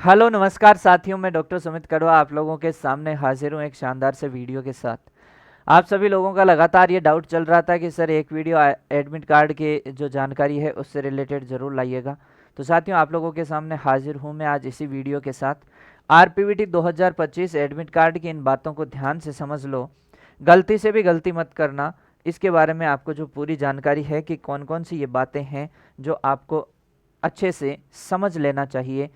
Hello नमस्कार साथियों, मैं डॉक्टर सुमित कड़वा आप लोगों के सामने हाजिर हूँ एक शानदार से वीडियो के साथ। आप सभी लोगों का लगातार ये डाउट चल रहा था कि सर एक वीडियो एडमिट कार्ड की जो जानकारी है उससे रिलेटेड ज़रूर लाइएगा। तो साथियों आप लोगों के सामने हाजिर हूँ मैं आज इसी वीडियो के साथ। आरपीवीटी 2025 एडमिट कार्ड की इन बातों को ध्यान से समझ लो, गलती से भी गलती मत करना। इसके बारे में आपको जो पूरी जानकारी है कि कौन कौन सी ये बातें हैं जो आपको अच्छे से समझ लेना चाहिए,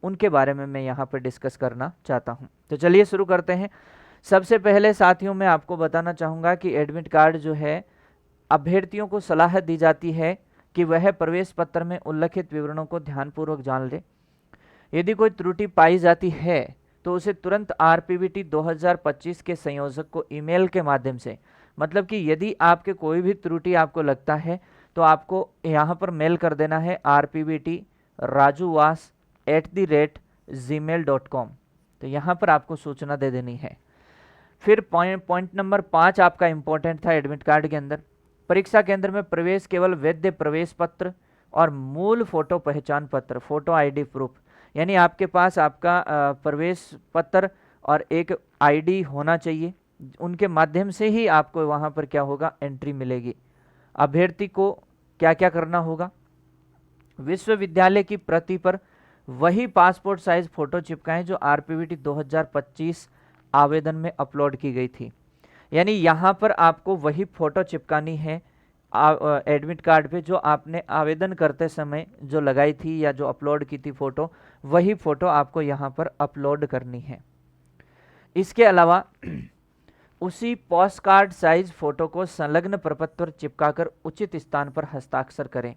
उनके बारे में मैं यहाँ पर डिस्कस करना चाहता हूँ। तो चलिए शुरू करते हैं। सबसे पहले साथियों मैं आपको बताना चाहूँगा कि एडमिट कार्ड जो है, अभ्यर्थियों को सलाह दी जाती है कि वह प्रवेश पत्र में उल्लिखित विवरणों को ध्यानपूर्वक जान ले। यदि कोई त्रुटि पाई जाती है तो उसे तुरंत आरपीवीटी 2025 के संयोजक को ईमेल के माध्यम से, मतलब कि यदि आपके कोई भी त्रुटि आपको लगता है तो आपको यहाँ पर मेल कर देना है rpvtrajuwas@gmail.com। तो यहाँ पर आपको सूचना दे देनी है। फिर पॉइंट नंबर 5 आपका इंपॉर्टेंट था एडमिट कार्ड के अंदर। परीक्षा केंद्र में प्रवेश केवल वैध प्रवेश पत्र और मूल फोटो पहचान पत्र, फोटो आईडी प्रूफ, यानी आपके पास आपका प्रवेश पत्र और एक आईडी होना चाहिए। उनके माध्यम से ही आपको वहाँ पर क्या होगा, एंट्री मिलेगी। अभ्यर्थी को क्या क्या करना होगा, विश्वविद्यालय की प्रति पर वही पासपोर्ट साइज फोटो चिपकाएं जो आरपीवीटी 2025 आवेदन में अपलोड की गई थी। यानी यहाँ पर आपको वही फोटो चिपकानी है एडमिट कार्ड पे जो आपने आवेदन करते समय जो लगाई थी या जो अपलोड की थी फोटो, वही फोटो आपको यहाँ पर अपलोड करनी है। इसके अलावा उसी पोस्ट कार्ड साइज फोटो को संलग्न प्रपत्र चिपकाकर उचित स्थान पर हस्ताक्षर करें।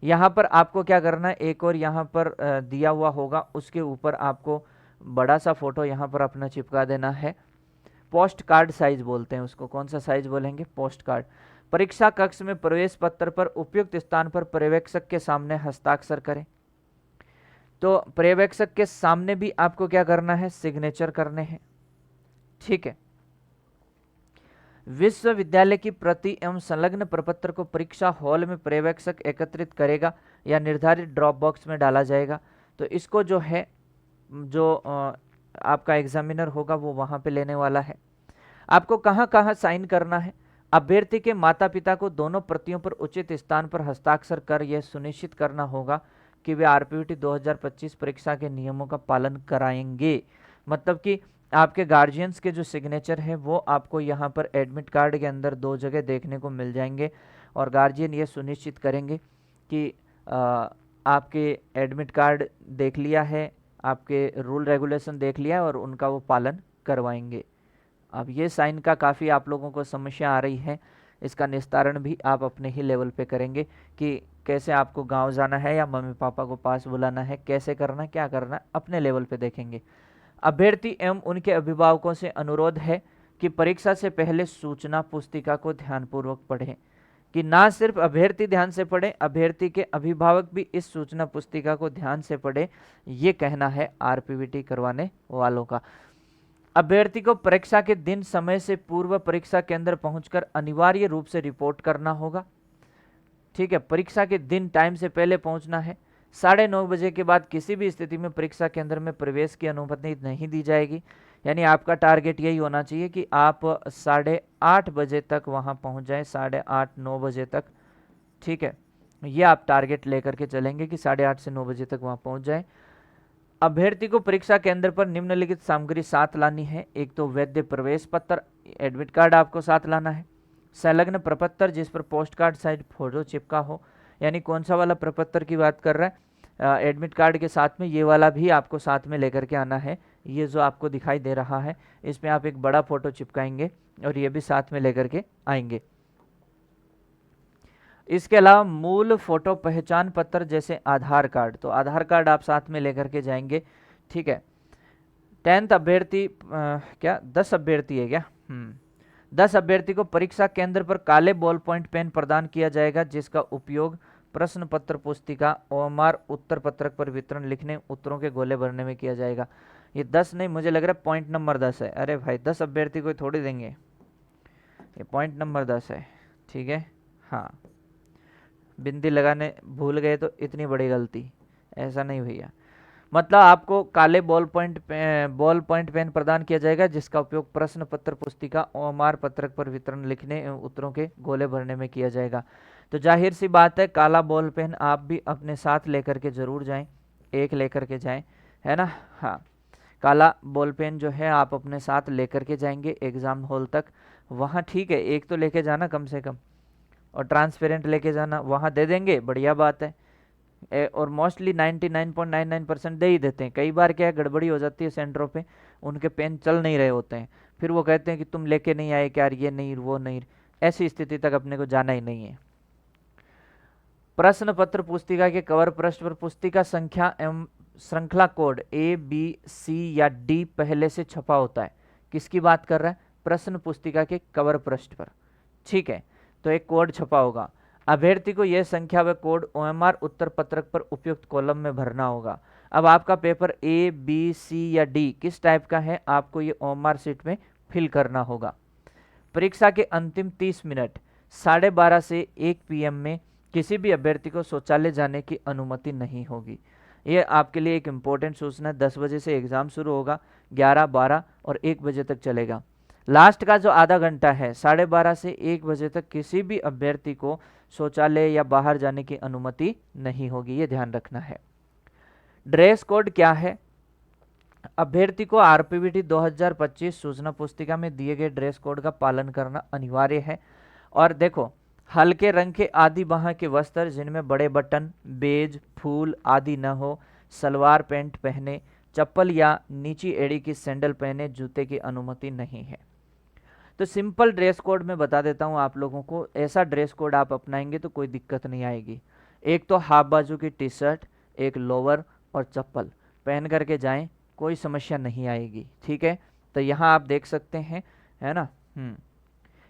यहाँ पर आपको क्या करना है, एक और यहाँ पर दिया हुआ होगा, उसके ऊपर आपको बड़ा सा फोटो यहाँ पर अपना चिपका देना है। पोस्ट कार्ड साइज बोलते हैं उसको। कौन सा साइज बोलेंगे? Post card. परीक्षा कक्ष में प्रवेश पत्र पर उपयुक्त स्थान पर पर्यवेक्षक के सामने हस्ताक्षर करें। तो पर्यवेक्षक के सामने भी आपको क्या करना है, सिग्नेचर करने हैं। ठीक है। विश्वविद्यालय की प्रति एवं संलग्न प्रपत्र को परीक्षा हॉल में पर्यवेक्षक एकत्रित करेगा या निर्धारित ड्रॉप बॉक्स में डाला जाएगा। तो इसको जो है, जो आपका एग्जामिनर होगा वो वहां पे लेने वाला है। आपको कहां कहां साइन करना है, अभ्यर्थी के माता पिता को दोनों प्रतियों पर उचित स्थान पर हस्ताक्षर कर यह सुनिश्चित करना होगा कि वे आरपीवीटी 2025 परीक्षा के नियमों का पालन कराएंगे। मतलब कि आपके गार्जियंस के जो सिग्नेचर है वो आपको यहाँ पर एडमिट कार्ड के अंदर दो जगह देखने को मिल जाएंगे और गार्जियन ये सुनिश्चित करेंगे कि आपके एडमिट कार्ड देख लिया है, आपके रूल रेगुलेशन देख लिया है और उनका वो पालन करवाएंगे। अब ये साइन का काफ़ी आप लोगों को समस्या आ रही है, इसका निस्तारण भी आप अपने ही लेवल पे करेंगे कि कैसे आपको गांव जाना है या मम्मी पापा को पास बुलाना है, कैसे करना, क्या करना, अपने लेवल पे देखेंगे। अभ्यर्थी एवं उनके अभिभावकों से अनुरोध है कि परीक्षा से पहले सूचना पुस्तिका को ध्यानपूर्वक पढ़ें। कि ना सिर्फ अभ्यर्थी ध्यान से पढ़े, अभ्यर्थी के अभिभावक भी इस सूचना पुस्तिका को ध्यान से पढ़े, ये कहना है आरपीवीटी करवाने वालों का। अभ्यर्थी को परीक्षा के दिन समय से पूर्व परीक्षा केंद्र पहुंचकर अनिवार्य रूप से रिपोर्ट करना होगा। ठीक है, परीक्षा के दिन टाइम से पहले पहुंचना है। 9:30 बजे के बाद किसी भी स्थिति में परीक्षा केंद्र में प्रवेश की अनुमति नहीं दी जाएगी। यानी आपका टारगेट यही होना चाहिए कि आप 8:30 बजे तक वहां पहुंच जाएं, 8:30 9 बजे तक। ठीक है, ये आप टारगेट लेकर के चलेंगे कि 8:30 से 9 बजे तक वहां पहुंच जाएं। अभ्यर्थी को परीक्षा केंद्र पर निम्नलिखित सामग्री साथ लानी है। एक तो वैध प्रवेश पत्र, एडमिट कार्ड आपको साथ लाना है। संलग्न प्रपत्र जिस पर पोस्ट कार्ड साइज फोटो चिपका हो, यानी कौन सा वाला प्रपत्र की बात कर रहा है, एडमिट कार्ड के साथ में ये वाला भी आपको साथ में लेकर के आना है। ये जो आपको दिखाई दे रहा है इसमें आप एक बड़ा फोटो चिपकाएंगे और ये भी साथ में लेकर के आएंगे। इसके अलावा मूल फोटो पहचान पत्र जैसे आधार कार्ड, तो आधार कार्ड आप साथ में लेकर के जाएंगे। ठीक है। 10th अभ्यर्थी क्या 10 अभ्यर्थी है क्या? 10 अभ्यर्थी को परीक्षा केंद्र पर काले बॉल पॉइंट पेन प्रदान किया जाएगा जिसका उपयोग प्रश्न पत्र पुस्तिका ओएमआर उत्तर पत्रक पर वितरण लिखने, उत्तरों के गोले भरने में किया जाएगा। ये 10 नहीं, मुझे लग रहा है पॉइंट नंबर 10 है। अरे भाई 10 अभ्यर्थी को थोड़ी देंगे, ये पॉइंट नंबर 10 है। ठीक है, हाँ, बिंदी लगाने भूल गए तो इतनी बड़ी गलती, ऐसा नहीं भैया। मतलब आपको काले बॉल पॉइंट पेन प्रदान किया जाएगा जिसका उपयोग प्रश्न पत्र पुस्तिका ओएमआर पत्रक पर वितरण लिखने एवं उत्तरों के गोले भरने में किया जाएगा। तो जाहिर सी बात है काला बॉल पेन आप भी अपने साथ लेकर के जरूर जाएं, एक लेकर के जाएं, है ना। हाँ, काला बॉल पेन जो है आप अपने साथ लेकर के जाएंगे एग्जाम हॉल तक। वहाँ ठीक है, एक तो लेके जाना कम से कम, और ट्रांसपेरेंट लेके जाना, वहाँ दे देंगे बढ़िया बात है। और मोस्टली 99.99% दे ही देते हैं। कई बार क्या है, गड़बड़ी हो जाती है सेंटरों पे, उनके पेन चल नहीं रहे होते हैं, फिर वो कहते हैं कि तुम लेके नहीं आए क्या, ये नहीं वो नहीं। ऐसी स्थिति तक अपने को जाना ही नहीं है। प्रश्न पत्र पुस्तिका के कवर पृष्ठ पर पुस्तिका संख्या एवं श्रृंखला कोड A, B, C या D पहले से छपा होता है। किसकी बात कर रहा है? प्रश्न पुस्तिका के कवर पृष्ठ पर, ठीक है। तो एक कोड छपा होगा, अभ्यर्थी को यह संख्या व कोड OMR उत्तर पत्रक पर उपयुक्त कॉलम में भरना होगा। अब आपका पेपर A, B, C या D किस टाइप का है, आपको ये OMR शीट में फिल करना होगा। परीक्षा के अंतिम 30 मिनट 12:30 से 1 PM में किसी भी अभ्यर्थी को शौचालय जाने की अनुमति नहीं होगी। ये आपके लिए एक इम्पोर्टेंट सूचना है। 10 बजे से एग्जाम शुरू होगा, 11, 12 और 1 बजे तक चलेगा। लास्ट का जो आधा घंटा है 12:30 से 1 बजे तक किसी भी अभ्यर्थी को शौचालय या बाहर जाने की अनुमति नहीं होगी, ये ध्यान रखना है। ड्रेस कोड क्या है? अभ्यर्थी को आरपीवीटी 2025 सूचना पुस्तिका में दिए गए ड्रेस कोड का पालन करना अनिवार्य है। और देखो, हल्के रंग के आदि बाह के वस्त्र जिनमें बड़े बटन, बेज, फूल आदि न हो, सलवार पैंट पहने, चप्पल या नीची एड़ी की सैंडल पहने, जूते की अनुमति नहीं है। तो सिंपल ड्रेस कोड में बता देता हूँ आप लोगों को। ऐसा ड्रेस कोड आप अपनाएंगे तो कोई दिक्कत नहीं आएगी। एक तो हाफ बाजू की टी शर्ट, एक लोअर और चप्पल पहन करके जाएं, कोई समस्या नहीं आएगी, ठीक है। तो यहाँ आप देख सकते हैं, है ना।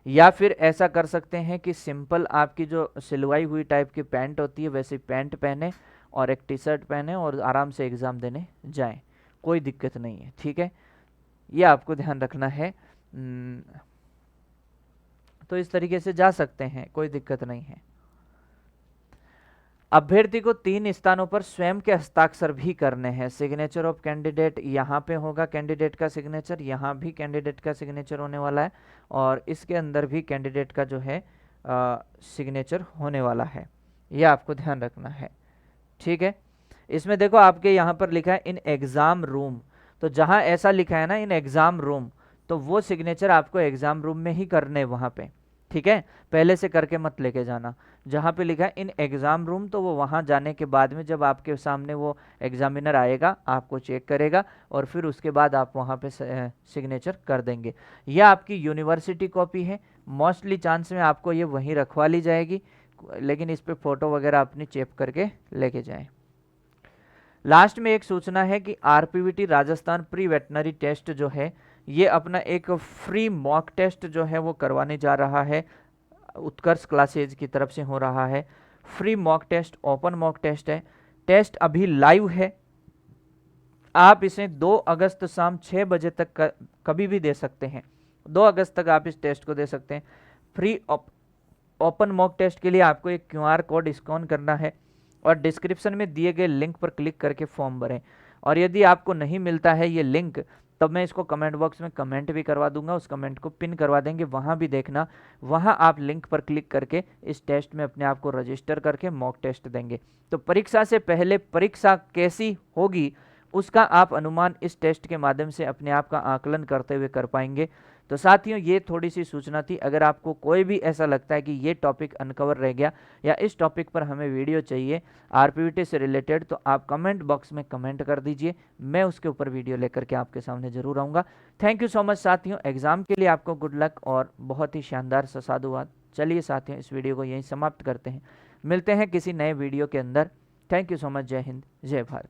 या फिर ऐसा कर सकते हैं कि सिंपल आपकी जो सिलवाई हुई टाइप की पैंट होती है वैसी पैंट पहने और एक टी शर्ट पहने और आराम से एग्ज़ाम देने जाएं, कोई दिक्कत नहीं है, ठीक है। ये आपको ध्यान रखना है। तो इस तरीके से जा सकते हैं, कोई दिक्कत नहीं है। अभ्यर्थी को 3 स्थानों पर स्वयं के हस्ताक्षर भी करने हैं। सिग्नेचर ऑफ कैंडिडेट यहाँ पे होगा, कैंडिडेट का सिग्नेचर, यहाँ भी कैंडिडेट का सिग्नेचर होने वाला है और इसके अंदर भी कैंडिडेट का जो है सिग्नेचर होने वाला है। यह आपको ध्यान रखना है, ठीक है। इसमें देखो आपके यहाँ पर लिखा है इन एग्जाम रूम, तो जहाँ ऐसा लिखा है ना इन एग्जाम रूम, तो वो सिग्नेचर आपको एग्जाम रूम में ही करने वहाँ पे, ठीक है। पहले से करके मत लेके जाना। जहाँ पे लिखा है इन एग्जाम रूम, तो वो वहाँ जाने के बाद में जब आपके सामने वो एग्जामिनर आएगा, आपको चेक करेगा और फिर उसके बाद आप वहाँ पे सिग्नेचर कर देंगे। यह आपकी यूनिवर्सिटी कॉपी है, मोस्टली चांस में आपको ये वहीं रखवा ली जाएगी, लेकिन इस पर फोटो वगैरह अपनी चेप करके लेके जाएं। लास्ट में एक सूचना है कि आरपीवीटी राजस्थान प्री वेटनरी टेस्ट जो है ये अपना एक फ्री मॉक टेस्ट जो है वो करवाने जा रहा है, उत्कर्ष क्लासेज की तरफ से हो रहा है। Free mock test, open mock test है। टेस्ट अभी लाइव है, आप इसे 2 अगस्त शाम 6 बजे तक कभी भी दे सकते हैं। 2 अगस्त तक आप इस टेस्ट को दे सकते हैं। फ्री ओपन मॉक टेस्ट के लिए आपको एक QR कोड स्कैन करना है और डिस्क्रिप्शन में दिए गए लिंक पर क्लिक करके फॉर्म भरें। और यदि आपको नहीं मिलता है ये लिंक, तब मैं इसको कमेंट बॉक्स में कमेंट भी करवा दूंगा, उस कमेंट को पिन करवा देंगे, वहां भी देखना। वहां आप लिंक पर क्लिक करके इस टेस्ट में अपने आप को रजिस्टर करके मॉक टेस्ट देंगे। तो परीक्षा से पहले परीक्षा कैसी होगी उसका आप अनुमान इस टेस्ट के माध्यम से अपने आप का आकलन करते हुए कर पाएंगे। तो साथियों, ये थोड़ी सी सूचना थी। अगर आपको कोई भी ऐसा लगता है कि ये टॉपिक अनकवर रह गया या इस टॉपिक पर हमें वीडियो चाहिए आरपीवीटी से रिलेटेड, तो आप कमेंट बॉक्स में कमेंट कर दीजिए, मैं उसके ऊपर वीडियो लेकर के आपके सामने जरूर आऊँगा। थैंक यू सो मच साथियों। एग्जाम के लिए आपको गुड लक और बहुत ही शानदार सा साधुवाद। चलिए साथियों, इस वीडियो को यहीं समाप्त करते हैं, मिलते हैं किसी नए वीडियो के अंदर। Thank you so much. जय हिंद, जय भारत।